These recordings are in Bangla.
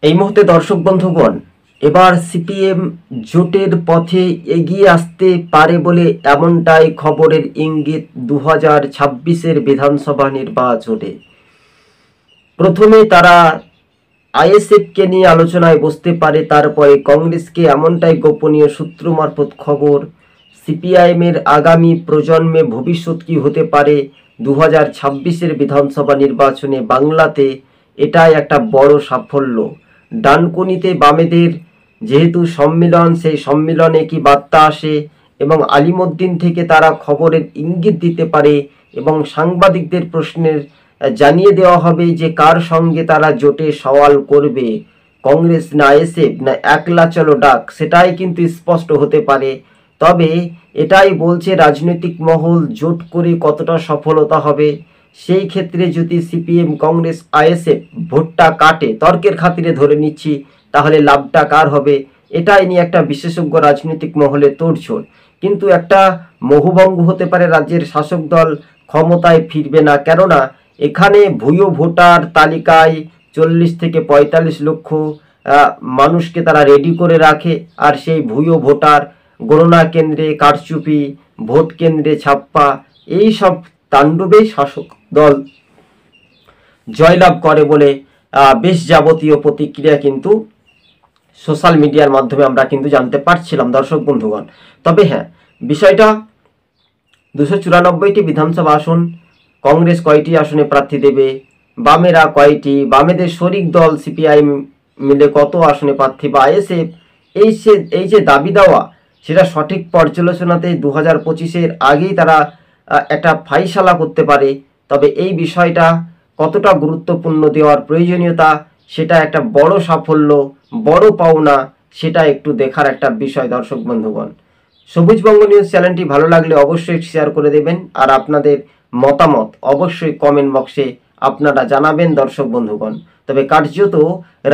এই মুহূর্তে দর্শক বন্ধুগণ, এবার সিপিএম জোটের পথে এগিয়ে আসতে পারে বলে এমনটাই খবরের ইঙ্গিত 2026-এর বিধানসভা নির্বাচনে। প্রথমে তারা আইএসএফকে নিয়ে আলোচনায় বসতে পারে, তারপরে কংগ্রেসকে, এমনটাই গোপনীয় সূত্র মারফত খবর। সিপিআইএমের আগামী প্রজন্মে ভবিষ্যৎ কি হতে পারে 2026-এর বিধানসভা নির্বাচনে বাংলাতে, এটাই একটা বড় সাফল্য। ডানকুনিতে বামেদের যেহেতু সম্মিলন, সেই সম্মিলনে কি বার্তা আসে এবং আলিমুদ্দিন থেকে তারা খবরের ইঙ্গিত দিতে পারে এবং সাংবাদিকদের প্রশ্নের জানিয়ে দেওয়া হবে যে কার সঙ্গে তারা জোটে সওয়াল করবে, কংগ্রেস না আইএসএফ না একলা চলো ডাক, সেটাই কিন্তু স্পষ্ট হতে পারে। তবে এটাই বলছে রাজনৈতিক মহল, জোট করে কতটা সফলতা হবে। সেই ক্ষেত্রে যদি সিপিএম, কংগ্রেস, আইএসএফ ভোটটা কাটে, তর্কের খাতিরে ধরে নিচ্ছি, তাহলে লাভটা কার হবে, এটাই নিয়ে একটা বিশেষজ্ঞ রাজনৈতিক মহলে তোড়জোড়। কিন্তু একটা মোহভঙ্গ হতে পারে, রাজ্যের শাসক দল ক্ষমতায় ফিরবে না, কেননা এখানে ভুয়ো ভোটার তালিকায় 40 থেকে 45 লক্ষ মানুষকে তারা রেডি করে রাখে, আর সেই ভুয়ো ভোটার গণনা কেন্দ্রে কারচুপি, ভোট কেন্দ্রে ছাপ্পা, এই সব তাণ্ডবে শাসক দল জয়লাভ করে বলে বেশ যাবতীয় প্রতিক্রিয়া কিন্তু সোশ্যাল মিডিয়ার মাধ্যমে আমরা কিন্তু জানতে পারছিলাম দর্শক বন্ধুগণ। তবে হ্যাঁ, বিষয়টা 294টি বিধানসভা আসন, কংগ্রেস কয়টি আসনে প্রার্থী দেবে, বামেরা কয়টি, বামেদের শরিক দল সিপিআইএম মিলে কত আসনে প্রার্থী বা আইএসএফ, এই যে দাবি দেওয়া, সেটা সঠিক পর্যালোচনাতে 2025-এর আগেই তারা একটা ফাইসালা করতে পারে। তবে এই বিষয়টা কতটা গুরুত্বপূর্ণ, দেওয়ার প্রয়োজনীয়তা, সেটা একটা বড় সাফল্য, বড় পাওনা, সেটা একটু দেখার একটা বিষয় দর্শক বন্ধুগণ। সবুজবঙ্গ নিউজ চ্যানেলটি ভালো লাগলে অবশ্যই শেয়ার করে দেবেন, আর আপনাদের মতামত অবশ্যই কমেন্ট বক্সে আপনারা জানাবেন দর্শক বন্ধুগণ। তবে কার্যত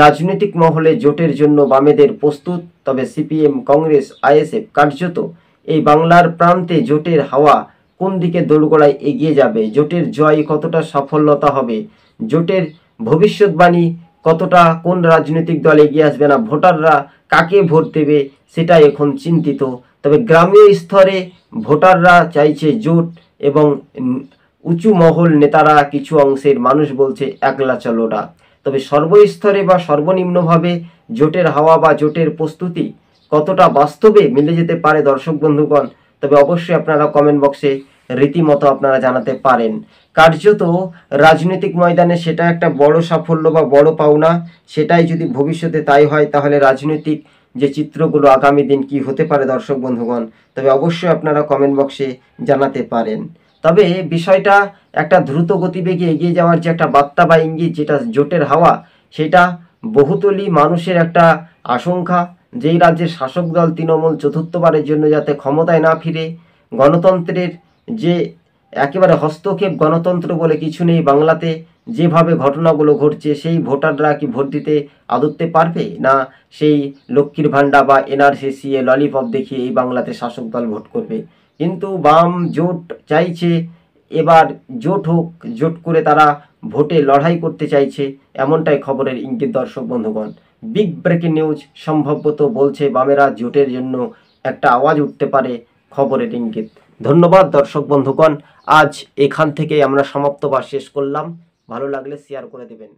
রাজনৈতিক মহলে জোটের জন্য বামেদের প্রস্তুত, তবে সিপিএম, কংগ্রেস, আইএসএফ কার্যত এই বাংলার প্রান্তে জোটের হাওয়া কোন দিকে দোরগোড়ায় এগিয়ে যাবে, জোটের জয় কতটা সফলতা হবে, জোটের ভবিষ্যৎবাণী কতটা, কোন রাজনৈতিক দল এগিয়ে আসবে না, ভোটাররা কাকে ভোট দেবে, সেটা এখন চিন্তিত। তবে গ্রামীয় স্তরে ভোটাররা চাইছে জোট এবং উঁচু মহল নেতারা, কিছু অংশের মানুষ বলছে একলা চলো ডাক। তবে সর্বস্তরে বা সর্বনিম্নভাবে জোটের হাওয়া বা জোটের প্রস্তুতি কতটা বাস্তবে মিলে যেতে পারে দর্শক বন্ধুগণ, তবে অবশ্যই আপনারা কমেন্ট বক্সে রীতিমতো আপনারা জানাতে পারেন। কার্যত রাজনৈতিক ময়দানে সেটা একটা বড় সাফল্য বা বড় পাওনা। সেটাই যদি ভবিষ্যতে তাই হয়, তাহলে রাজনৈতিক যে চিত্রগুলো আগামী দিন কি হতে পারে দর্শক বন্ধুগণ, তবে অবশ্যই আপনারা কমেন্ট বক্সে জানাতে পারেন। তবে বিষয়টা একটা দ্রুত গতিবেগে এগিয়ে যাওয়ার যে একটা বার্তা বা ইঙ্গিত, যেটা জোটের হাওয়া, সেটা বহুতলী মানুষের একটা আশঙ্কা, যেই রাজ্যের শাসক দল তৃণমূল চতুর্থবারের জন্য যাতে ক্ষমতায় না ফিরে, গণতন্ত্রের যে একেবারে হস্তক্ষেপ, গণতন্ত্র বলে কিছু নেই বাংলাতে, যেভাবে ঘটনাগুলো ঘটছে, সেই ভোটাররা কি ভোট দিতে আদতে পারবে না, সেই লক্ষ্মীর ভাণ্ডার বা এনআরসি ললিপপ দেখিয়ে এই বাংলাতে শাসক দল ভোট করবে। কিন্তু বাম জোট চাইছে এবার জোট হোক, জোট করে তারা ভোটে লড়াই করতে চাইছে, এমনটাই খবরের ইঙ্গিত দর্শক বন্ধুগণ। বিগ ব্রেকিং নিউজ, সম্ভবত বলছে বামেরা জোটের জন্য একটা আওয়াজ উঠতে পারে, খবরের ইঙ্গিত। ধন্যবাদ দর্শক বন্ধুগণ, আজ এখান থেকে আমরা সমাপ্ত বা শেষ করলাম। ভালো লাগলে শেয়ার করে দেবেন।